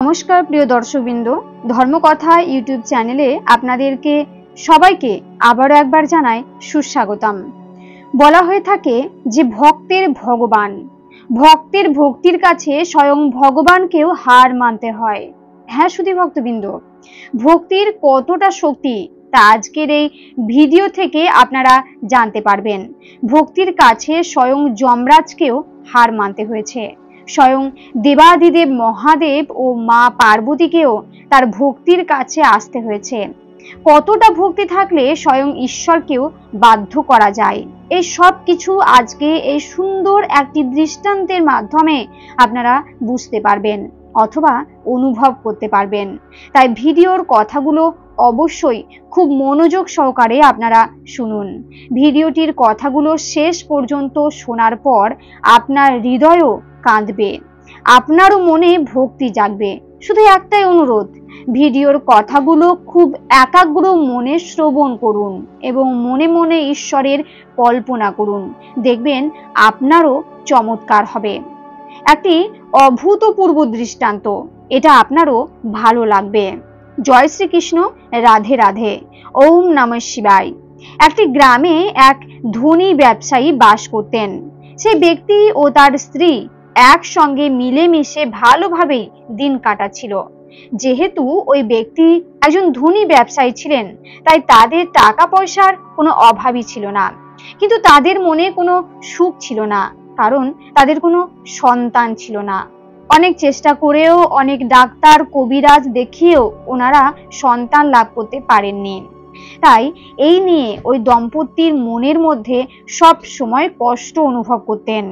नमस्कार प्रिय दर्शकबृंद, धर्मकथा यूट्यूब चैनेले आपनादेरके सबाइके आबारो एकबार जानाई सुस्वागतम। बला हये थाके जे भक्तेर भगवान, भक्तेर भक्तिर काछे स्वयं भगवानकेও हार मानते हय। हाँ शुधु भक्तबृंद, भक्तिर कतटा शक्ति ता आजकेर এই ভিডিও থেকে আপনারা জানতে পারবেন। ভক্তির কাছে স্বয়ং যমরাজকেও হার মানতে হয়েছে। স্বয়ং দেবাদিদেব মহাদেব ও মা পার্বতীকেও তার ভক্তির কাছে আসতে হয়েছে। কতটা ভক্তি থাকলে স্বয়ং ঈশ্বরকেও বাধ্য করা যায়, এই সব কিছু আজকে এই সুন্দর একটি দৃষ্টান্তের মাধ্যমে আপনারা বুঝতে পারবেন অথবা অনুভব করতে পারবেন। তাই ভিডিওর কথাগুলো অবশ্যই খুব মনোযোগ সহকারে আপনারা শুনুন। ভিডিওটির কথাগুলো শেষ পর্যন্ত শোনার পর আপনার হৃদয়ও কাঁদবে, আপনারও মনে ভক্তি জাগবে। শুধু একটাই অনুরোধ, ভিডিওর কথাগুলো খুব একাগ্র মনে শ্রবণ করুন এবং মনে মনে ঈশ্বরের কল্পনা করুন, দেখবেন আপনারও চমৎকার হবে। একটি অভূতপূর্ব দৃষ্টান্ত, এটা আপনারও ভালো লাগবে। জয় শ্রীকৃষ্ণ, রাধে রাধে, ওম নমঃ শিবায়। একটি গ্রামে এক ধনী ব্যবসায়ী বাস করতেন। সে ব্যক্তি ও তার স্ত্রী একসঙ্গে মিলেমিশে ভালোভাবেই দিন কাটাচ্ছিল। যেহেতু ওই ব্যক্তি একজন ধনী ব্যবসায়ী ছিলেন, তাই তাদের টাকা পয়সার কোনো অভাবই ছিল না, কিন্তু তাদের মনে কোনো সুখ ছিল না, কারণ তাদের কোনো সন্তান ছিল না। অনেক চেষ্টা করেও, অনেক ডাক্তার কবিরাজ দেখিয়েও ওনারা সন্তান লাভ করতে পারেননি। তাই এই নিয়ে ওই দম্পতির মনের মধ্যে সব সময় কষ্ট অনুভব করতেন।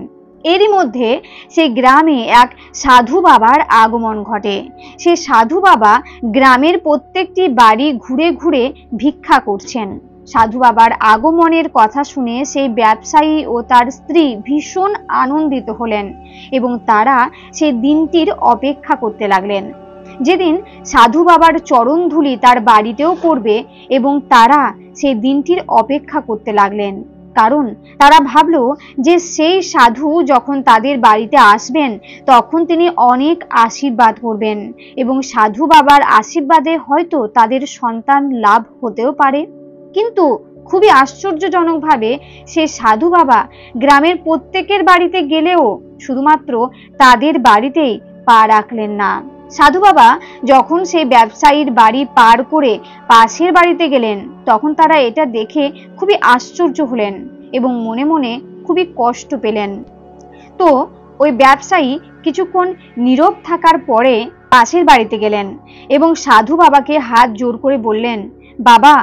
এরই মধ্যে সেই গ্রামে এক সাধু বাবার আগমন ঘটে। সেই সাধু বাবা গ্রামের প্রত্যেকটি বাড়ি ঘুরে ঘুরে ভিক্ষা করছেন। সাধু বাবার আগমনের কথা শুনে সেই ব্যবসায়ী ও তার স্ত্রী ভীষণ আনন্দিত হলেন এবং তারা সেই দিনটির অপেক্ষা করতে লাগলেন, যেদিন সাধু বাবার চরণ ধুলি তার বাড়িতেও পড়বে এবং তারা সেই দিনটির অপেক্ষা করতে লাগলেন। কারণ তারা ভাবলো যে সেই সাধু যখন তাদের বাড়িতে আসবেন তখন তিনি অনেক আশীর্বাদ করবেন এবং সাধু বাবার আশীর্বাদে হয়তো তাদের সন্তান লাভ হতেও পারে। কিন্তু খুবই আশ্চর্যজনকভাবে সেই সাধু বাবা গ্রামের প্রত্যেকের বাড়িতে গেলেও শুধুমাত্র তাদের বাড়িতেই পা রাখলেন না। সাধু বাবা যখন সেই ব্যবসায়ীর বাড়ি পার করে পাশের বাড়িতে গেলেন তখন তারা এটা দেখে খুবই আশ্চর্য হলেন এবং মনে মনে খুবই কষ্ট পেলেন। তো ওই ব্যবসায়ী কিছুক্ষণ নীরব থাকার পরে পাশের বাড়িতে গেলেন এবং সাধু বাবাকে হাত জোর করে বললেন, বাবা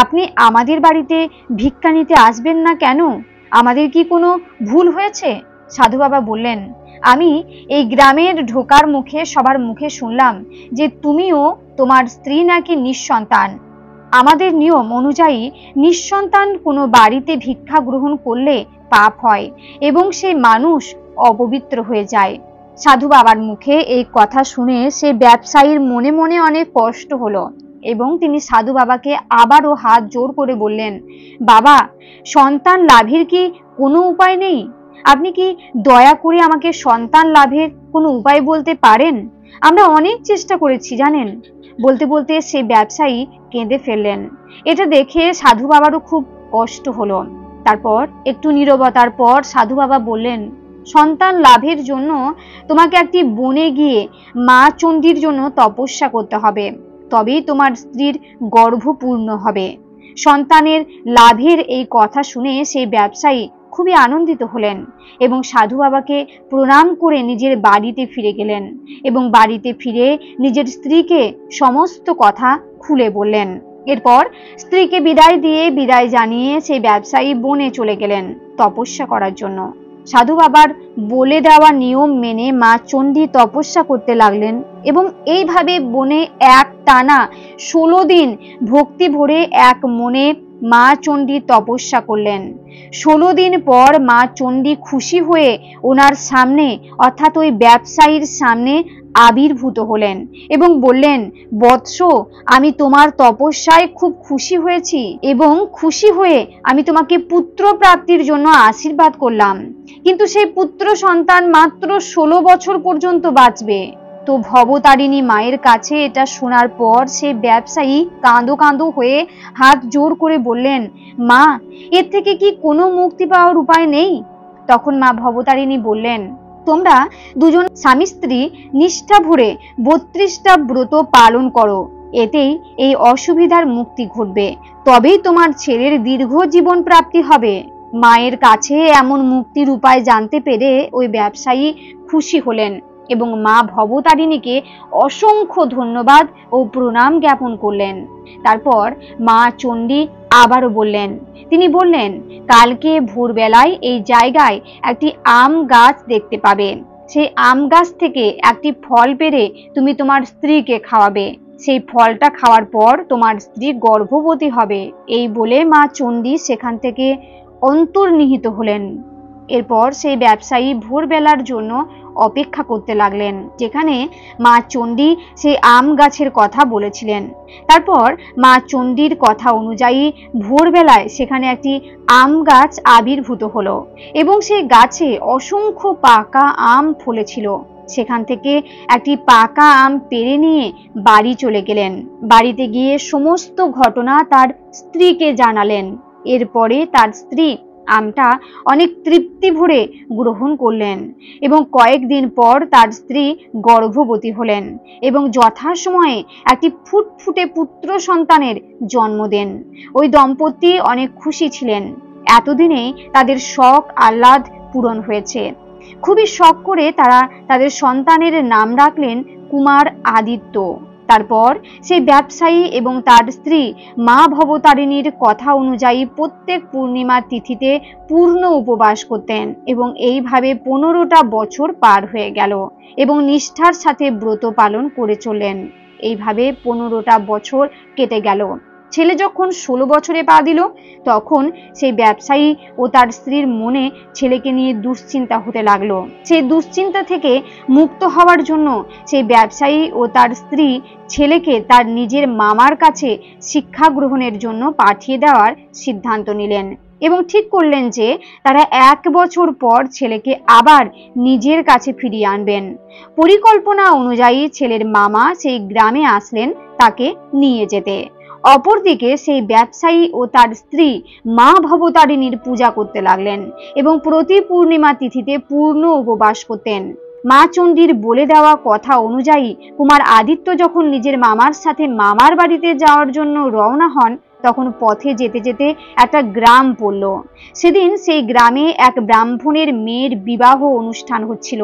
আপনি আমাদের বাড়িতে ভিক্ষা নিতে আসবেন না কেন? আমাদের কি কোনো ভুল হয়েছে? সাধু বাবা বললেন, আমি এই গ্রামের ঢোকার মুখে সবার মুখে শুনলাম যে তুমিও তোমার স্ত্রী নাকি নিঃসন্তান। আমাদের নিয়ম অনুযায়ী নিঃসন্তান কোনো বাড়িতে ভিক্ষা গ্রহণ করলে পাপ হয় এবং সেই মানুষ অপবিত্র হয়ে যায়। সাধু বাবার মুখে এই কথা শুনে সে ব্যবসায়ীর মনে মনে অনেক কষ্ট হলো এবং তিনি সাধু বাবাকে আবারও হাত জোর করে বললেন, বাবা সন্তান লাভের কি কোনো উপায় নেই? আপনি কি দয়া করে আমাকে সন্তান লাভের কোনো উপায় বলতে পারেন? আমরা অনেক চেষ্টা করেছি জানেন। বলতে বলতে সেই ব্যবসায়ী কেঁদে ফেললেন। এটা দেখে সাধু বাবারও খুব কষ্ট হলো। তারপর একটু নীরবতার পর সাধু বাবা বললেন, সন্তান লাভের জন্য তোমাকে একটি বনে গিয়ে মা চণ্ডীর জন্য তপস্যা করতে হবে, তবেই তোমার স্ত্রীর গর্ভ পূর্ণ হবে। সন্তানের লাভের এই কথা শুনে সেই ব্যবসায়ী খুবই আনন্দিত হলেন এবং সাধু বাবাকে প্রণাম করে নিজের বাড়িতে ফিরে গেলেন এবং বাড়িতে ফিরে নিজের স্ত্রীকে সমস্ত কথা খুলে বললেন। এরপর স্ত্রীকে বিদায় দিয়ে বিদায় জানিয়ে সেই ব্যবসায়ী বনে চলে গেলেন তপস্যা করার জন্য। সাধু বাবার বলে দেওয়া নিয়ম মেনে মা চণ্ডী তপস্যা করতে লাগলেন এবং এইভাবে বনে এক টানা 16 দিন ভক্তি ভরে এক মনে মা চণ্ডী তপস্যা করলেন। 16 দিন পর মা চণ্ডী খুশি হয়ে ওনার সামনে অর্থাৎ ওই ব্যবসায়ীর সামনে আবির্ভূত হলেন এবং বললেন, বৎস আমি তোমার তপস্যায় খুব খুশি হয়েছি এবং খুশি হয়ে আমি তোমাকে পুত্র প্রাপ্তির জন্য আশীর্বাদ করলাম, কিন্তু সেই পুত্র সন্তান মাত্র 16 বছর পর্যন্ত বাঁচবে। তো তো ভবতারিণী মায়ের কাছে এটা শোনার পর সে ব্যবসায়ী কাঁদো কাঁদো হয়ে হাত জোর করে বললেন, মা, এর থেকে কি কোনো মুক্তি পাওয়ার উপায় নেই? তখন মা ভবতারিণী বললেন, তোমরা দুজন স্বামী স্ত্রী নিষ্ঠা ভরে 32টা ব্রত পালন করো, এতেই এই অসুবিধার মুক্তি ঘটবে, তবেই তোমার ছেলের দীর্ঘ জীবন প্রাপ্তি হবে। মায়ের কাছে এমন মুক্তির উপায় জানতে পেরে ওই ব্যবসায়ী খুশি হলেন এবং মা ভবতারিণীকে অসংখ্য ধন্যবাদ ও প্রণাম জ্ঞাপন করলেন। তারপর মা চণ্ডী আবারও বললেন, তিনি বললেন, কালকে ভোরবেলায় এই জায়গায় একটি আম গাছ দেখতে পাবে, সেই আম গাছ থেকে একটি ফল পেড়ে তুমি তোমার স্ত্রীকে খাওয়াবে, সেই ফলটা খাওয়ার পর তোমার স্ত্রী গর্ভবতী হবে। এই বলে মা চণ্ডী সেখান থেকে অন্তর্নিহিত হলেন। এরপর সেই ব্যবসায়ী ভোরবেলার জন্য অপেক্ষা করতে লাগলেন, যেখানে মা চণ্ডী সেই আম গাছের কথা বলেছিলেন। তারপর মা চণ্ডীর কথা অনুযায়ী ভোরবেলায় সেখানে একটি আম গাছ আবির্ভূত হলো এবং সেই গাছে অসংখ্য পাকা আম ফলেছিল। সেখান থেকে একটি পাকা আম পেড়ে নিয়ে বাড়ি চলে গেলেন। বাড়িতে গিয়ে সমস্ত ঘটনা তার স্ত্রীকে জানালেন। এরপরে তার স্ত্রী আমটা অনেক তৃপ্তি ভরে গ্রহণ করলেন এবং কয়েকদিন পর তার স্ত্রী গর্ভবতী হলেন এবং যথাসময়ে একটি ফুটফুটে পুত্র সন্তানের জন্ম দেন। ওই দম্পতি অনেক খুশি ছিলেন, এতদিনে তাদের শখ আহ্লাদ পূরণ হয়েছে। খুবই শখ করে তারা তাদের সন্তানের নাম রাখলেন কুমার আদিত্য। তারপর সেই ব্যবসায়ী এবং তার স্ত্রী মা ভবতারিণীর কথা অনুযায়ী প্রত্যেক পূর্ণিমা তিথিতে পূর্ণ উপবাস করতেন এবং এইভাবে 15টা বছর পার হয়ে গেল এবং নিষ্ঠার সাথে ব্রত পালন করে চললেন। এইভাবে 15টা বছর কেটে গেল। ছেলে যখন 16 বছরে পা দিল, তখন সেই ব্যবসায়ী ও তার স্ত্রীর মনে ছেলেকে নিয়ে দুশ্চিন্তা হতে লাগলো। সেই দুশ্চিন্তা থেকে মুক্ত হওয়ার জন্য সেই ব্যবসায়ী ও তার স্ত্রী ছেলেকে তার নিজের মামার কাছে শিক্ষা গ্রহণের জন্য পাঠিয়ে দেওয়ার সিদ্ধান্ত নিলেন এবং ঠিক করলেন যে তারা 1 বছর পর ছেলেকে আবার নিজের কাছে ফিরিয়ে আনবেন। পরিকল্পনা অনুযায়ী ছেলের মামা সেই গ্রামে আসলেন তাকে নিয়ে যেতে। অপরদিকে সেই ব্যবসায়ী ও তার স্ত্রী মা ভবতারিণীর পূজা করতে লাগলেন এবং প্রতি পূর্ণিমা তিথিতে পূর্ণ উপবাস করতেন। মা চণ্ডীর বলে দেওয়া কথা অনুযায়ী কুমার আদিত্য যখন নিজের মামার সাথে মামার বাড়িতে যাওয়ার জন্য রওনা হন, তখন পথে যেতে যেতে একটা গ্রাম পড়ল। সেদিন সেই গ্রামে এক ব্রাহ্মণের মেয়ের বিবাহ অনুষ্ঠান হচ্ছিল।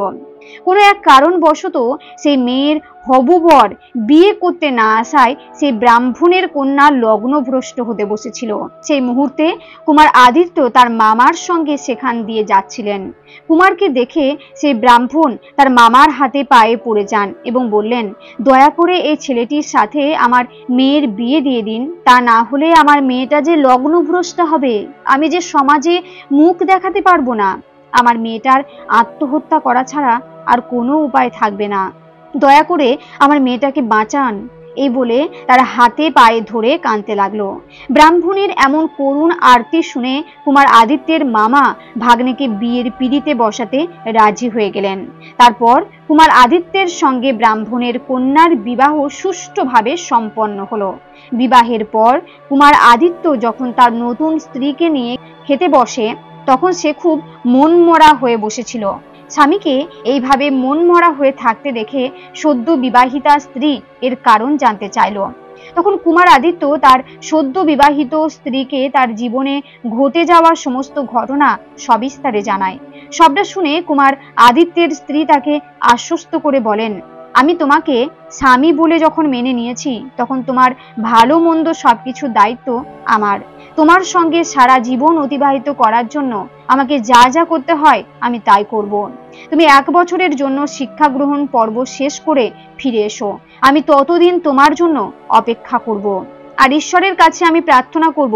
কোনো এক কারণবশত সেই মেয়ের হবু বর বিয়ে করতে না আসায় সেই ব্রাহ্মণের কন্যা লগ্নভ্রষ্ট হতে বসেছিল। সেই মুহূর্তে কুমার আদিত্য তার মামার সঙ্গে সেখান দিয়ে যাচ্ছিলেন। কুমারকে দেখে সেই ব্রাহ্মণ তার মামার হাতে পায়ে পড়ে যান এবং বললেন, দয়া করে এই ছেলেটির সাথে আমার মেয়ের বিয়ে দিয়ে দিন, তা না হলে আমার মেয়েটা যে লগ্নভ্রষ্ট হবে, আমি যে সমাজে মুখ দেখাতে পারবো না, আমার মেয়েটার আত্মহত্যা করা ছাড়া আর কোনো উপায় থাকবে না, দয়া করে আমার মেয়েটাকে বাঁচান। এই বলে তার হাতে পায়ে ধরে কাঁদতে লাগলো। ব্রাহ্মণের এমন করুণ আরতি শুনে কুমার আদিত্যের মামা ভাগ্নেকে বিয়ের পিঁড়িতে বসাতে রাজি হয়ে গেলেন। তারপর কুমার আদিত্যের সঙ্গে ব্রাহ্মণের কন্যার বিবাহ সুষ্ঠুভাবে সম্পন্ন হলো। বিবাহের পর কুমার আদিত্য যখন তার নতুন স্ত্রীকে নিয়ে খেতে বসে, তখন সে খুব মনমরা হয়ে বসেছিল। স্বামীকে এইভাবে মনমরা হয়ে থাকতে দেখে সদ্য বিবাহিতা স্ত্রী এর কারণ জানতে চাইল। তখন কুমার আদিত্য তার সদ্য বিবাহিত স্ত্রীকে তার জীবনে ঘটে যাওয়া সমস্ত ঘটনা সবিস্তারে জানায়। সবটা শুনে কুমার আদিত্যের স্ত্রী তাকে আশ্বস্ত করে বলেন, আমি তোমাকে স্বামী বলে যখন মেনে নিয়েছি, তখন তোমার ভালো মন্দ সবকিছুর দায়িত্ব আমার। তোমার সঙ্গে সারা জীবন অতিবাহিত করার জন্য আমাকে যা যা করতে হয় আমি তাই করব। তুমি 1 বছরের জন্য শিক্ষা গ্রহণ পর্ব শেষ করে ফিরে এসো, আমি ততদিন তোমার জন্য অপেক্ষা করব আর ঈশ্বরের কাছে আমি প্রার্থনা করব।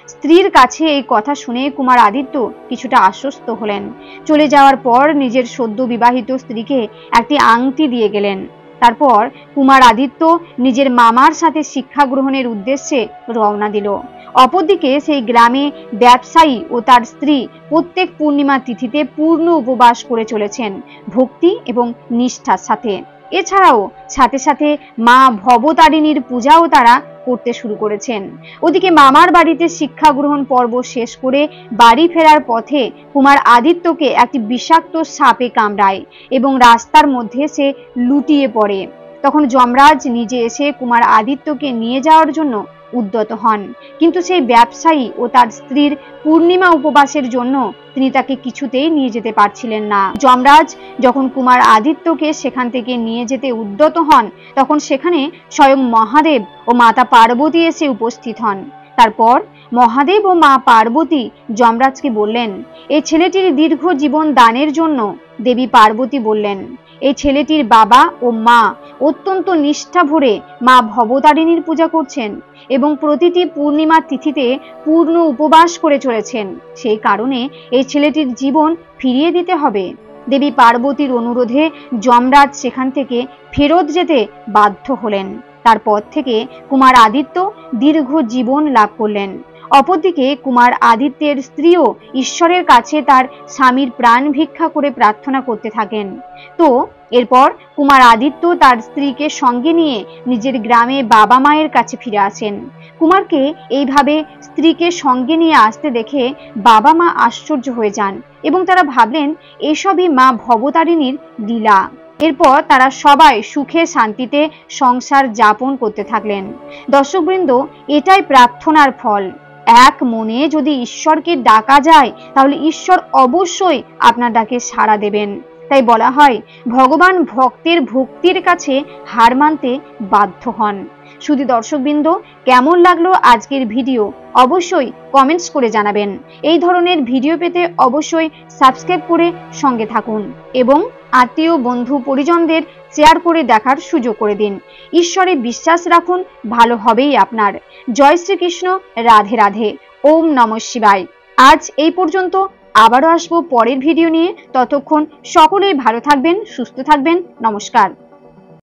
স্ত্রীর কাছে এই কথা শুনে কুমার আদিত্য কিছুটা আশ্বস্ত হলেন। চলে যাওয়ার পর নিজের সদ্য বিবাহিত স্ত্রীকে একটি আংটি দিয়ে গেলেন। তারপর কুমার আদিত্য নিজের মামার সাথে শিক্ষা গ্রহণের উদ্দেশ্যে রওনা দিল। অপরদিকে সেই গ্রামে ব্যবসায়ী ও তার স্ত্রী প্রত্যেক পূর্ণিমা তিথিতে পূর্ণ উপবাস করে চলেছেন ভক্তি এবং নিষ্ঠার সাথে। এছাড়াও সাথে সাথে মা ভবতারিণীর পূজাও তারা করতে শুরু করেছেন। ওদিকে মামার বাড়িতে শিক্ষা গ্রহণ পর্ব শেষ করে বাড়ি ফেরার পথে কুমার আদিত্যকে একটি বিষাক্ত সাপে কামড়ায় এবং রাস্তার মধ্যে সে লুটিয়ে পড়ে। তখন যমরাজ নিজে এসে কুমার আদিত্যকে নিয়ে যাওয়ার জন্য উদ্যত হন, কিন্তু সেই ব্যবসায়ী ও তার স্ত্রীর পূর্ণিমা উপবাসের জন্য তিনি তাকে কিছুতেই নিয়ে যেতে পারছিলেন না। যমরাজ যখন কুমার আদিত্যকে সেখান থেকে নিয়ে যেতে উদ্যত হন, তখন সেখানে স্বয়ং মহাদেব ও মাতা পার্বতী এসে উপস্থিত হন। তারপর মহাদেব ও মা পার্বতী যমরাজকে বললেন, এই ছেলেটির দীর্ঘ জীবন দানের জন্য দেবী পার্বতী বললেন, এই ছেলেটির বাবা ও মা অত্যন্ত নিষ্ঠা ভরে মা ভবতারিণীর পূজা করছেন এবং প্রতিটি পূর্ণিমা তিথিতে পূর্ণ উপবাস করে চলেছেন। সেই কারণে এই ছেলেটির জীবন ফিরিয়ে দিতে হবে। দেবী পার্বতীর অনুরোধে যমরাজ সেখান থেকে ফেরত যেতে বাধ্য হলেন। তারপর থেকে কুমার আদিত্য দীর্ঘ জীবন লাভ করলেন। অপরদিকে কুমার আদিত্যের স্ত্রীও ঈশ্বরের কাছে তার স্বামীর প্রাণ ভিক্ষা করে প্রার্থনা করতে থাকেন। তো এরপর কুমার আদিত্য তার স্ত্রীকে সঙ্গে নিয়ে নিজের গ্রামে বাবা মায়ের কাছে ফিরে আসেন। কুমারকে এইভাবে স্ত্রীকে সঙ্গে নিয়ে আসতে দেখে বাবা মা আশ্চর্য হয়ে যান এবং তারা ভাবলেন এসবই মা ভবতারিণীর লীলা। এরপর তারা সবাই সুখে শান্তিতে সংসার যাপন করতে থাকলেন। দর্শকবৃন্দ, এটাই প্রার্থনার ফল। এক মনে যদি ঈশ্বরকে ডাকা যায় তাহলে ঈশ্বর অবশ্যই আপনার ডাকে সাড়া দেবেন। তাই বলা হয় ভগবান ভক্তের ভক্তির কাছে হার মানতে বাধ্য হন। শুধু দর্শকবৃন্দ, কেমন লাগলো আজকের ভিডিও অবশ্যই কমেন্টস করে জানাবেন। এই ধরনের ভিডিও পেতে অবশ্যই সাবস্ক্রাইব করে সঙ্গে থাকুন এবং আত্মীয় বন্ধু পরিজনদের শেয়ার করে দেখার সুযোগ করে দিন। ঈশ্বরে বিশ্বাস রাখুন, ভালো হবেই আপনার। জয় শ্রীকৃষ্ণ, রাধে রাধে, ওম নমঃ শিবায়। আজ এই পর্যন্ত, আবারও আসবো পরের ভিডিও নিয়ে। ততক্ষণ সকলেই ভালো থাকবেন, সুস্থ থাকবেন। নমস্কার।